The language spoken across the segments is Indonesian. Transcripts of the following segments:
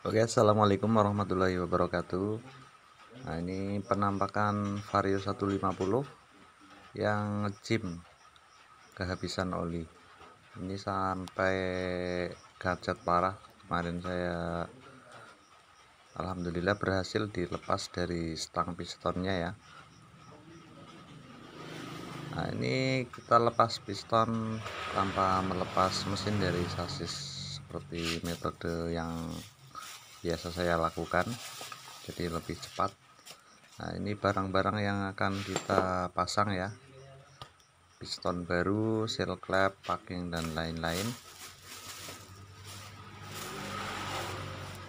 Oke, assalamualaikum warahmatullahi wabarakatuh. Nah, ini penampakan Vario 150 yang ngejim kehabisan oli. Ini sampai gacet parah. Kemarin saya alhamdulillah berhasil dilepas dari stang pistonnya ya. Nah, ini kita lepas piston tanpa melepas mesin dari sasis seperti metode yang biasa saya lakukan, jadi lebih cepat. Nah, ini barang-barang yang akan kita pasang ya, piston baru, seal clap, packing, dan lain-lain.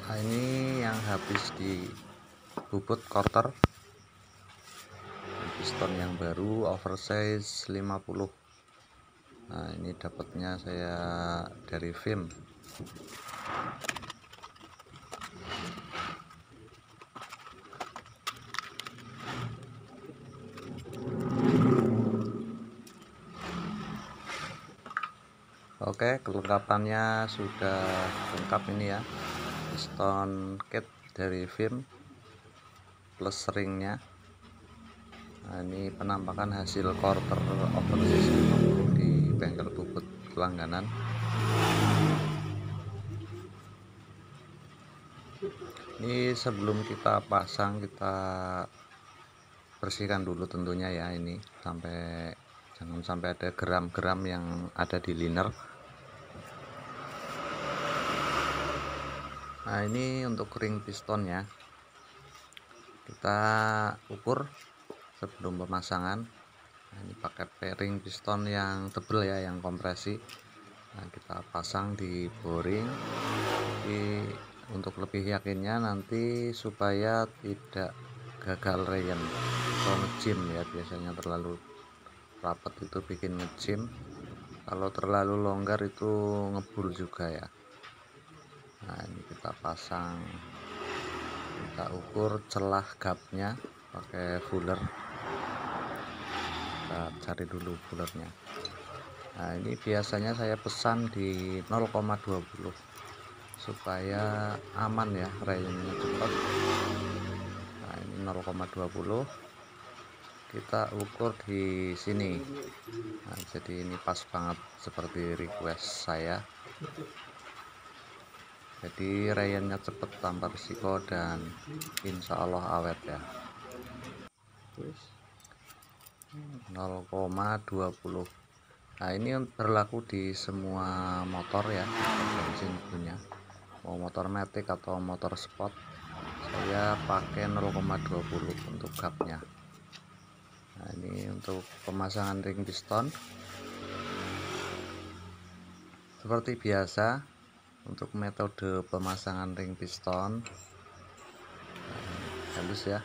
Nah, ini yang habis di bubut quarter, piston yang baru oversize 50. Nah, ini dapatnya saya dari Vim. Oke, kelengkapannya sudah lengkap ini ya. Piston kit dari Vim plus ringnya. Nah, ini penampakan hasil quarter oversize 50 di bengkel bubut langganan. Ini sebelum kita pasang, kita bersihkan dulu tentunya ya, ini jangan sampai ada geram-geram yang ada di liner. Nah, ini untuk ring pistonnya kita ukur sebelum pemasangan. Nah, ini pakai ring piston yang tebal ya, yang kompresi. Nah, kita pasang di boring untuk lebih yakinnya nanti, supaya tidak gagal rayon atau ngejim ya. Biasanya terlalu rapat itu bikin ngejim, kalau terlalu longgar itu ngebul juga ya. Nah, ini kita pasang, kita ukur celah gapnya pakai fuller. Kita cari dulu fullernya. Nah, ini biasanya saya pesan di 0,20 supaya aman ya, rayonnya cepat. Nah, ini 0,20 kita ukur di sini. Nah, jadi ini pas banget seperti request saya, jadi rayonnya cepet tanpa risiko dan insya Allah awet ya. 0,20. Nah, ini berlaku di semua motor ya, bensin punya, mau motor matic atau motor sport, saya pakai 0,20 untuk gapnya. Nah, ini untuk pemasangan ring piston seperti biasa. Untuk metode pemasangan ring piston halus ya,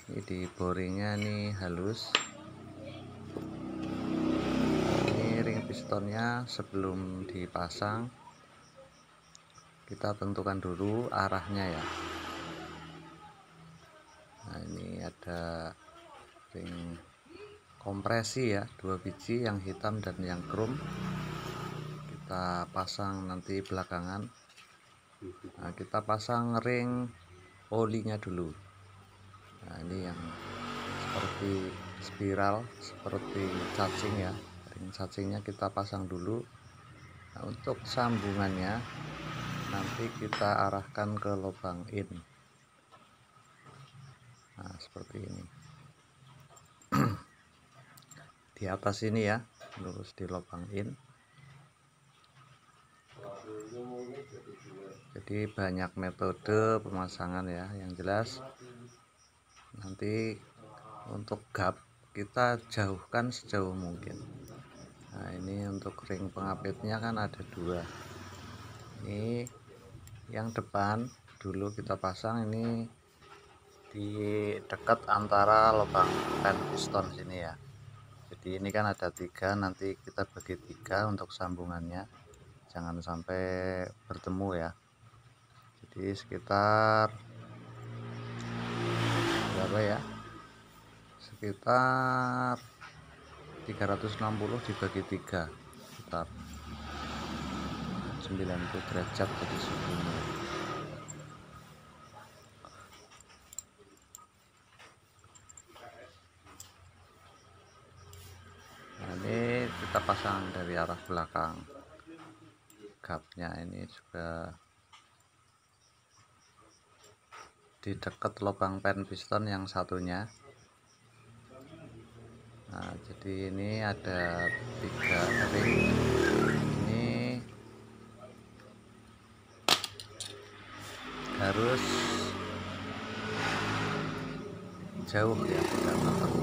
ini di boringnya nih halus. Ini ring pistonnya sebelum dipasang kita tentukan dulu arahnya ya. Nah, ini ada ring kompresi ya, 2 biji, yang hitam dan yang krom. Kita pasang nanti belakangan. Nah, kita pasang ring olinya dulu. Nah, ini yang seperti spiral, seperti cacing ya, ring cacingnya kita pasang dulu. Nah, untuk sambungannya nanti kita arahkan ke lubang in. Nah, seperti ini. Di atas ini ya, lurus di lubang in. Jadi banyak metode pemasangan ya, yang jelas nanti untuk gap kita jauhkan sejauh mungkin. Nah, ini untuk ring pengapitnya kan ada 2. Ini yang depan dulu kita pasang, ini di dekat antara lubang pen piston sini ya. Jadi ini kan ada 3, nanti kita bagi 3 untuk sambungannya, jangan sampai bertemu ya. Jadi sekitar berapa ya, sekitar 360 dibagi 3, sekitar 90 derajat jadi suhunya. pasang dari arah belakang. Gapnya ini juga di dekat lubang pen piston yang satunya. Nah, jadi ini ada 3 ring. Ini harus jauh ya, tidak matang.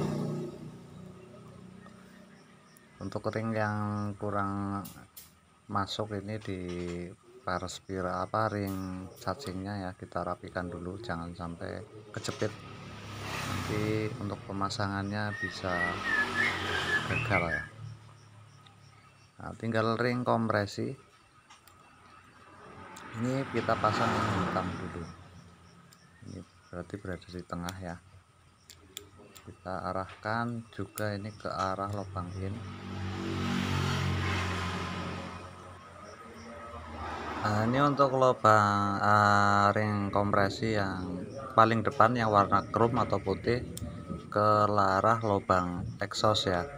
Untuk ring yang kurang masuk ini di ring cacingnya ya, kita rapikan dulu, jangan sampai kejepit, nanti untuk pemasangannya bisa gagal ya. Nah, tinggal ring kompresi ini kita pasang yang hitam dulu, ini berarti berada di tengah ya. Kita arahkan juga ini ke arah lubang in. Nah, ini untuk lubang ring kompresi yang paling depan yang warna chrome atau putih ke arah lubang exhaust ya.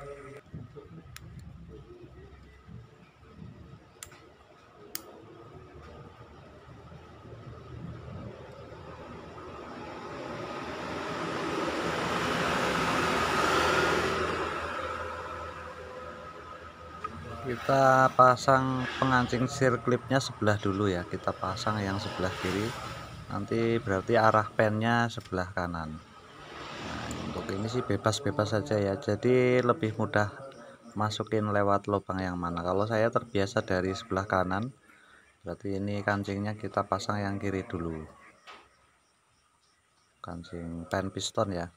Kita pasang pengancing sirklipnya sebelah dulu ya, kita pasang yang sebelah kiri, nanti berarti arah pennya sebelah kanan. Nah, untuk ini sih bebas-bebas saja ya, jadi lebih mudah masukin lewat lubang yang mana. Kalau saya terbiasa dari sebelah kanan, berarti ini kancingnya kita pasang yang kiri dulu, kancing pen piston ya.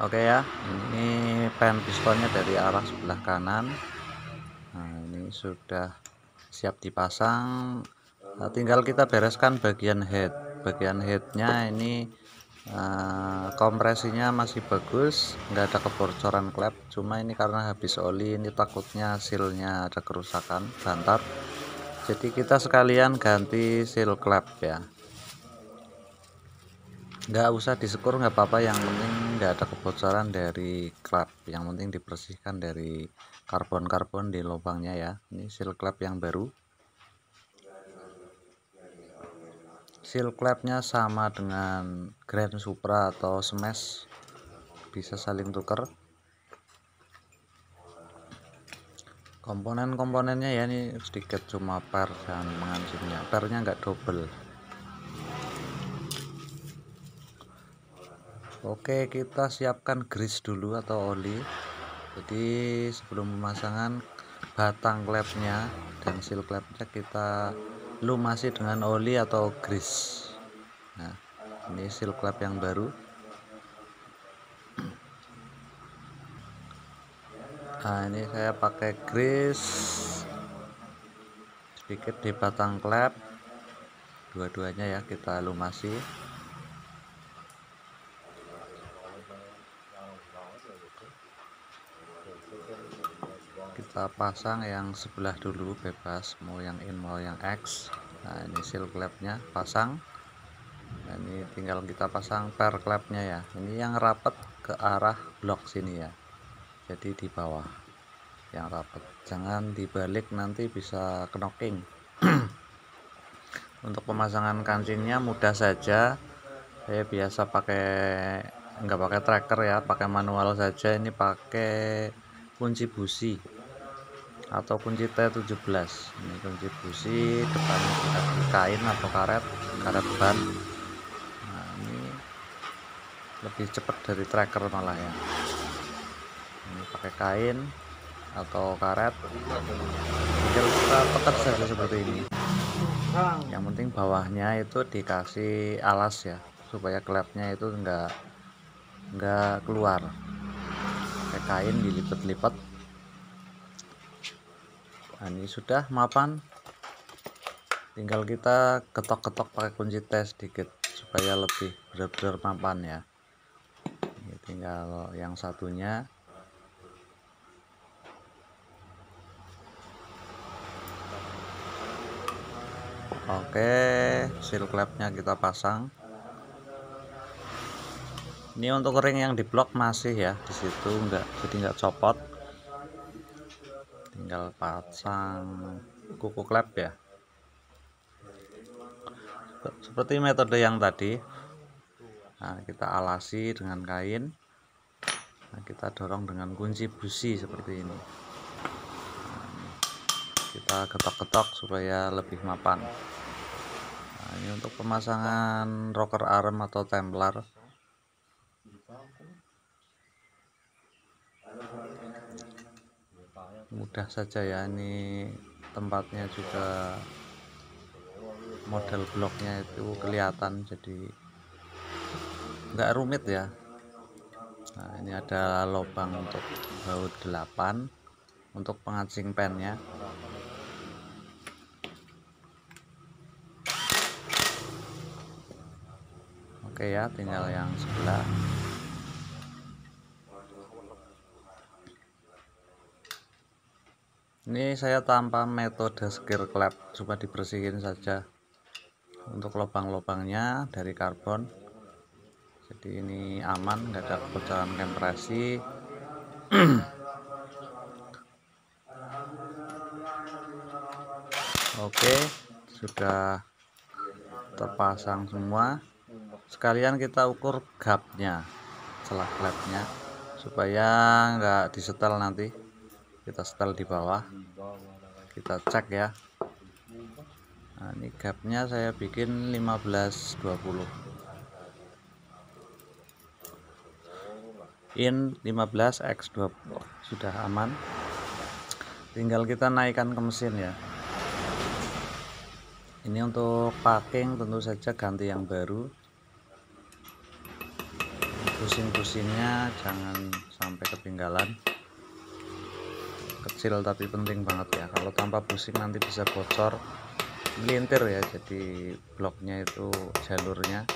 Oke ya, ini pen pistonnya dari arah sebelah kanan. Nah, ini sudah siap dipasang. Nah, tinggal kita bereskan bagian headnya ini. Kompresinya masih bagus, nggak ada kebocoran klep, cuma ini karena habis oli, ini takutnya sealnya ada kerusakan, bantar, jadi kita sekalian ganti seal klep ya. Nggak usah disekur, nggak apa-apa, yang penting nggak ada kebocoran dari klep, yang penting dibersihkan dari karbon-karbon di lubangnya ya. Ini seal klep yang baru, seal klepnya sama dengan Grand Supra atau Smash, bisa saling tuker. Komponen-komponennya ya, ini sedikit cuma per dan mengancingnya, pernya nggak double. Oke, kita siapkan grease dulu atau oli. Jadi sebelum pemasangan, batang klepnya dan seal klepnya kita lumasi dengan oli atau grease. Nah, ini seal klep yang baru. Nah, ini saya pakai grease sedikit di batang klep, dua-duanya ya, kita lumasi. Kita pasang yang sebelah dulu, bebas mau yang in mau yang X. Nah, ini seal klepnya pasang. Nah, ini tinggal kita pasang per klepnya ya, ini yang rapat ke arah blok sini ya, jadi di bawah yang rapat, jangan dibalik, nanti bisa knocking. Untuk pemasangan kancingnya mudah saja, saya biasa nggak pakai tracker ya, pakai manual saja. Ini pakai kunci busi atau kunci T17. Ini kunci busi, depannya dikasih kain atau karet ban. Nah, ini lebih cepat dari tracker malah ya. Ini pakai kain atau karet, tinggal kita tekan saja seperti ini. Yang penting bawahnya itu dikasih alas ya, supaya klepnya itu enggak keluar. Pakai kain dilipat-lipat. Nah, ini sudah mapan, tinggal kita ketok-ketok pakai kunci T sedikit supaya lebih benar-benar mapan ya. Ini tinggal yang satunya. Oke, seal clamp-nya kita pasang. Ini untuk ring yang di blok masih ya di situ, jadi nggak copot. Tinggal pasang kuku klep ya. Seperti metode yang tadi. Nah, kita alasi dengan kain. Nah, kita dorong dengan kunci busi seperti ini. Nah, kita getok-getok supaya lebih mapan. Nah, ini untuk pemasangan rocker arm atau templar. Mudah saja ya, ini tempatnya juga model bloknya itu kelihatan, jadi nggak rumit ya. Nah, ini ada lubang untuk baut 8 untuk pengacing pennya. Oke ya, tinggal yang sebelah. Ini saya tanpa metode skir klep, cuma dibersihin saja untuk lubang-lubangnya dari karbon. Jadi ini aman, nggak ada kebocoran kompresi. Oke, sudah terpasang semua. Sekalian kita ukur gapnya, celah klepnya, supaya nggak disetel nanti. Kita setel di bawah, kita cek ya. Nah, ini gapnya saya bikin 15-20 in 15x20, sudah aman. Tinggal kita naikkan ke mesin ya. Ini untuk packing tentu saja ganti yang baru. Pusing-pusingnya jangan sampai ketinggalan. Kecil tapi penting banget ya, kalau tanpa pusing nanti bisa bocor, melintir ya. Jadi bloknya itu jalurnya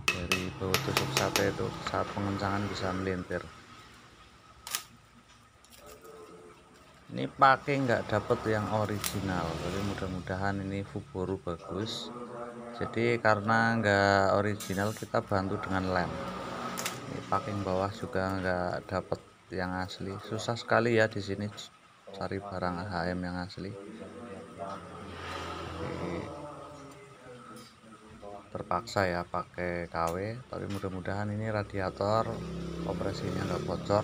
dari baut tusuk sate itu saat pengencangan bisa melintir. Ini pakai nggak dapet yang original, tapi mudah-mudahan ini Fuboru bagus. Jadi karena nggak original kita bantu dengan lem. Ini packing bawah juga nggak dapet yang asli, susah sekali ya di sini cari barang AHM yang asli. Jadi, terpaksa ya pakai KW, tapi mudah-mudahan ini radiator kompresinya nggak bocor.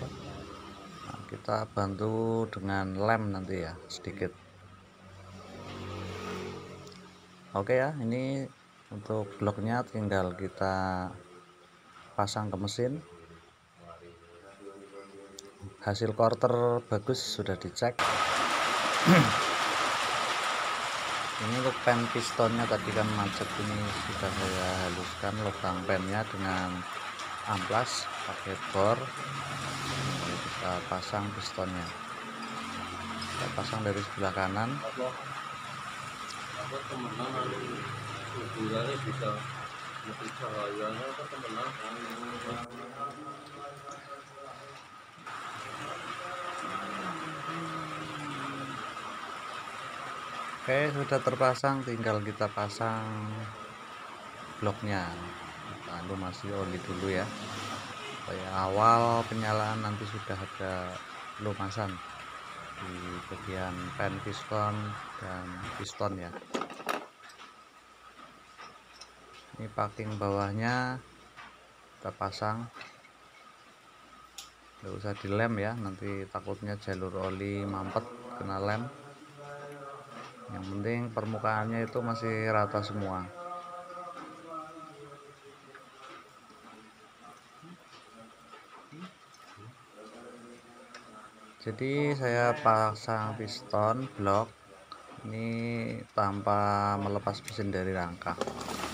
Nah, kita bantu dengan lem nanti ya sedikit. Oke ya, ini untuk bloknya tinggal kita pasang ke mesin. Hasil quarter bagus, sudah dicek. Ini untuk pen pistonnya tadi kan macet, ini sudah saya haluskan lubang pennya dengan amplas pakai bor. Lalu kita pasang pistonnya, kita pasang dari sebelah kanan. Oke, sudah terpasang, tinggal kita pasang bloknya. Kita lumasi oli dulu ya, supaya awal penyalaan nanti sudah ada lumasan di bagian pen piston dan piston ya. Ini packing bawahnya kita pasang, nggak usah dilem ya, nanti takutnya jalur oli mampet kena lem. Yang penting permukaannya itu masih rata semua. Jadi saya pasang piston blok ini tanpa melepas mesin dari rangka,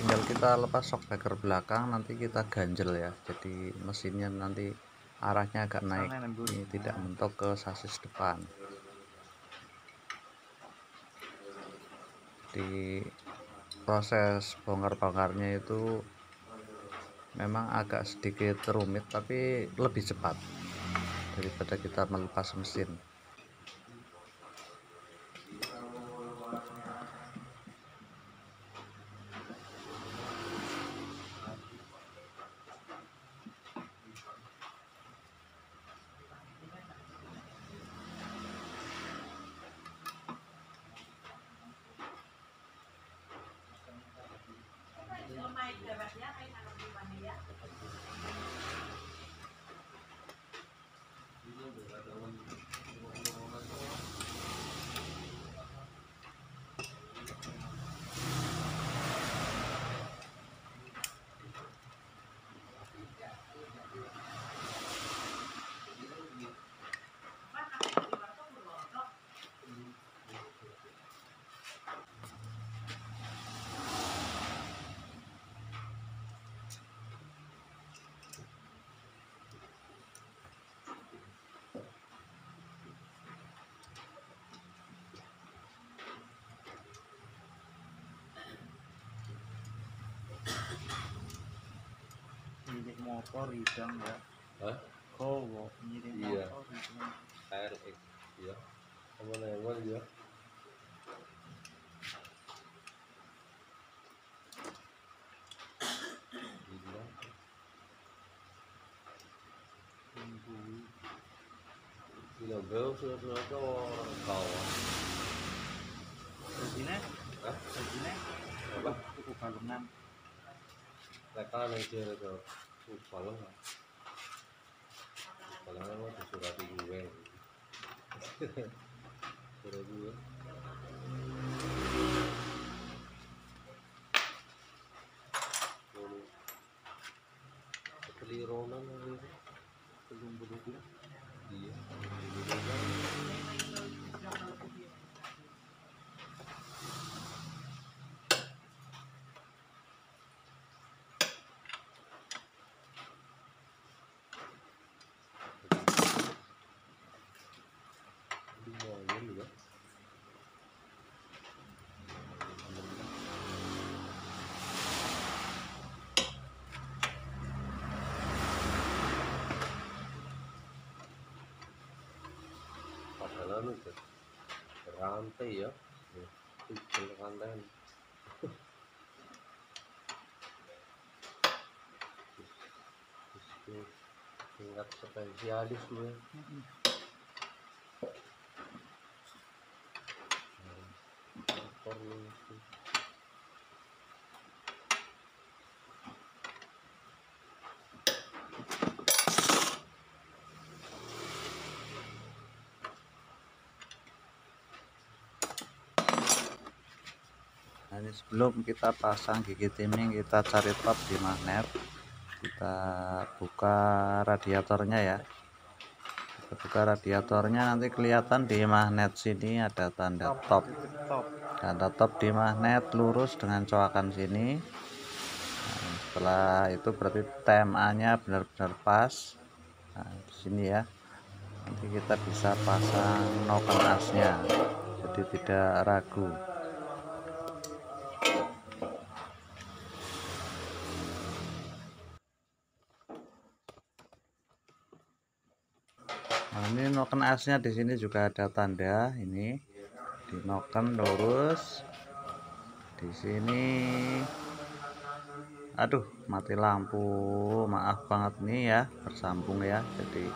tinggal kita lepas shockbreaker belakang, nanti kita ganjel ya, jadi mesinnya nanti arahnya agak naik, ini tidak mentok ke sasis depan. Di proses bongkar-bongkarnya itu memang agak sedikit rumit tapi lebih cepat daripada kita melepas mesin. Milik motor hidang ya. Hah? Kowo milik Iya. motor hidang. RX ya. Apa lewat ya? Gila. Gila bel sudah orang kawan. Sini, Hah? sini. Apa? Cukup balungan. Mereka nanti ada palang lah. Palangnya mah disurat gue. Surat gue. Kelironan itu. Belum berdua. Iya. Lumayan juga. Padahal itu rantai ya. Itu rantai. Tingkat spesialis gue. Motor itu. Nah, ini sebelum kita pasang gigi timing, kita cari top di magnet, kita buka radiatornya ya. Kita buka radiatornya, nanti kelihatan di magnet sini ada tanda top. Tanda top di magnet lurus dengan coakan sini. Nah, setelah itu berarti TMA nya benar-benar pas. Nah, di sini ya, nanti kita bisa pasang noken asnya, jadi tidak ragu. Nah, ini noken asnya di sini juga ada tanda ini, di noken lurus. Di sini, aduh, mati lampu, maaf banget nih ya, bersambung ya. Jadi